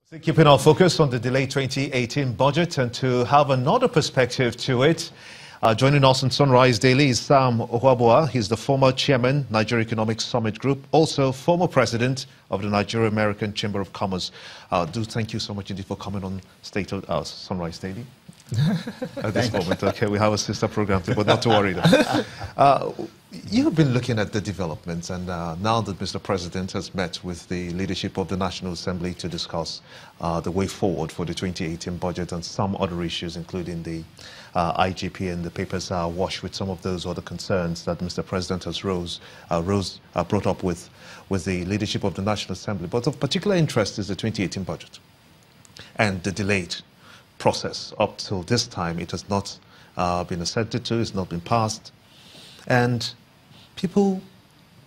So keeping our focus on the delayed 2018 budget and to have another perspective to it, joining us on Sunrise Daily is Sam Ohuabunwa. He's the former chairman, Nigeria Economic Summit Group, also former president of the Nigeria American Chamber of Commerce. Thank you so much indeed for coming on State of Sunrise Daily. At this moment, okay, we have a sister program too, but not to worry. You've been looking at the developments, and now that Mr. President has met with the leadership of the National Assembly to discuss the way forward for the 2018 budget and some other issues, including the IGP, and the papers are washed with some of those other concerns that Mr. President has brought up with the leadership of the National Assembly. But of particular interest is the 2018 budget and the delayed process. Up till this time, it has not been assented to, it's not been passed. And people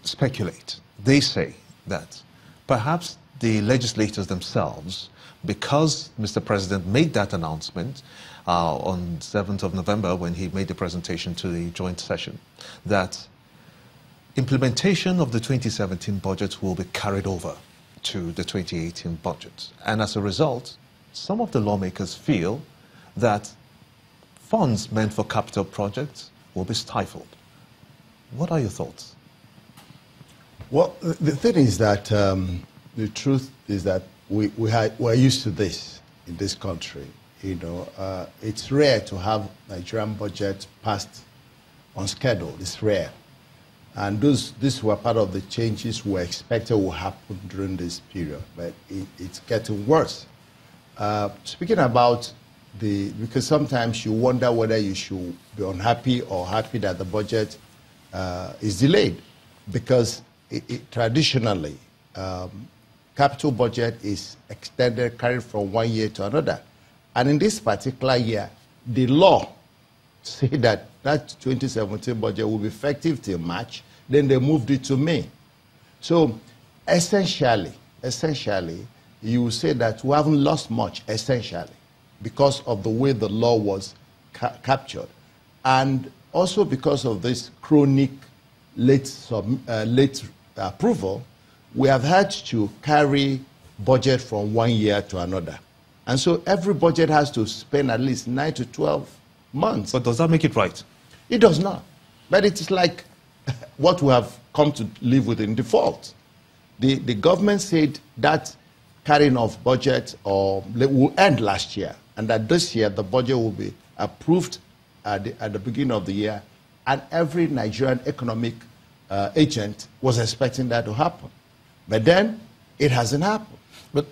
speculate. They say that perhaps the legislators themselves, because Mr. President made that announcement on 7th of November when he made the presentation to the joint session, that implementation of the 2017 budget will be carried over to the 2018 budget. And as a result, some of the lawmakers feel that funds meant for capital projects will be stifled. What are your thoughts? Well, the thing is that the truth is that we're used to this in this country. You know, it's rare to have Nigerian budget passed on schedule. It's rare. And these were part of the changes we expected will happen during this period. But it's getting worse. Speaking about because sometimes you wonder whether you should be unhappy or happy that the budget is delayed, because traditionally, capital budget is extended, carried from one year to another. And in this particular year, the law say that 2017 budget will be effective till March, then they moved it to May. So essentially, you will say that we haven't lost much, essentially, because of the way the law was captured. And also because of this chronic late approval, we have had to carry budget from one year to another. And so every budget has to spend at least 9 to 12 months. But does that make it right? It does not. But it's like what we have come to live with in default. The government said that carrying of budget will end last year, and that this year the budget will be approved at the beginning of the year, and every Nigerian economic agent was expecting that to happen. But then it hasn't happened.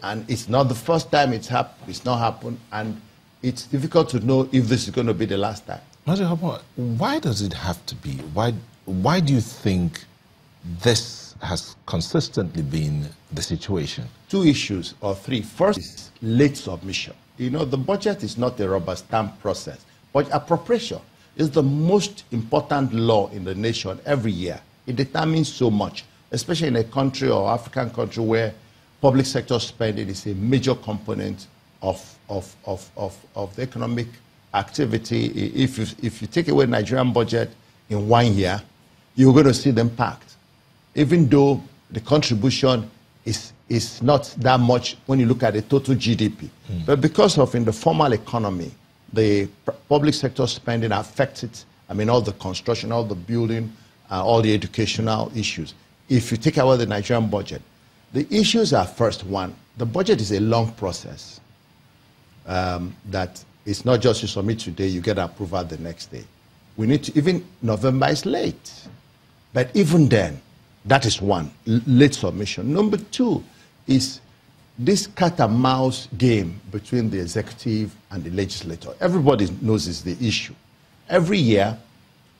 And it's not the first time it's not happened, and it's difficult to know if this is going to be the last time. Why does it have to be? Why do you think this has consistently been the situation? Two issues or three. First is late submission. You know, the budget is not a rubber stamp process, but appropriation is the most important law in the nation every year. It determines so much, especially in a country or African country where public sector spending is a major component of the economic activity. If you take away Nigerian budget in 1 year, you're going to see the impact, even though the contribution is not that much when you look at the total GDP. But because of in the formal economy, the public sector spending affected, I mean, all the construction, all the building, all the educational issues. If you take away the Nigerian budget, the issues are, first one, the budget is a long process. That it's not just you submit today, you get approval the next day. We need to, even November is late. But even then, that is one, late submission. Number two is this cat and mouse game between the executive and the legislature. Everybody knows it's the issue. Every year,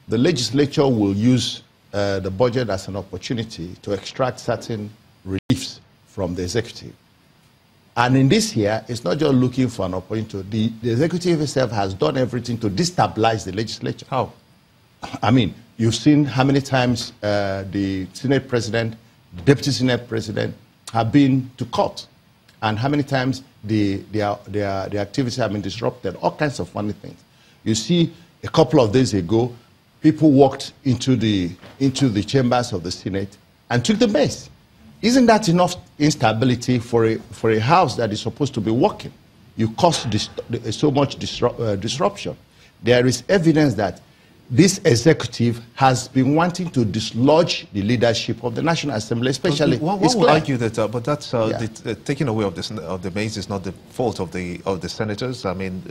the legislature will use the budget as an opportunity to extract certain reliefs from the executive. And in this year, it's not just looking for an opportunity. The executive itself has done everything to destabilize the legislature. How? I mean, you've seen how many times the Senate President, the Deputy Senate President have been to court, and how many times their activities have been disrupted, all kinds of funny things. You see, a couple of days ago, people walked into the chambers of the Senate and took the base. Isn't that enough instability for a house that is supposed to be working? You cause so much disruption. There is evidence that this executive has been wanting to dislodge the leadership of the National Assembly, especially. One would argue that, but that's taking away of the maize is not the fault of the senators. I mean,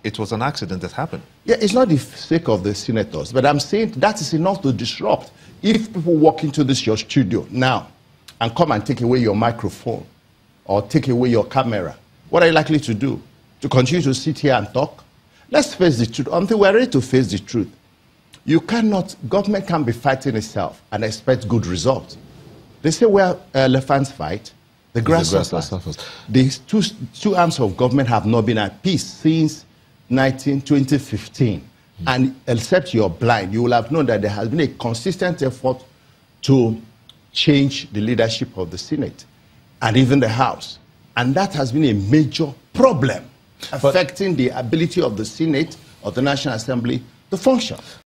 it was an accident that happened. Yeah, it's not the sake of the senators, but I'm saying that is enough to disrupt. If people walk into your studio now and come and take away your microphone or take away your camera, what are you likely to do? To continue to sit here and talk? Let's face the truth. Until we're ready to face the truth, government can't be fighting itself and expect good results. They say where elephants fight, the grass suffers. These two arms of government have not been at peace since 2015. And except you're blind, you will have known that there has been a consistent effort to change the leadership of the Senate and even the House. And that has been a major problem affecting the ability of the Senate, of the National Assembly, to function.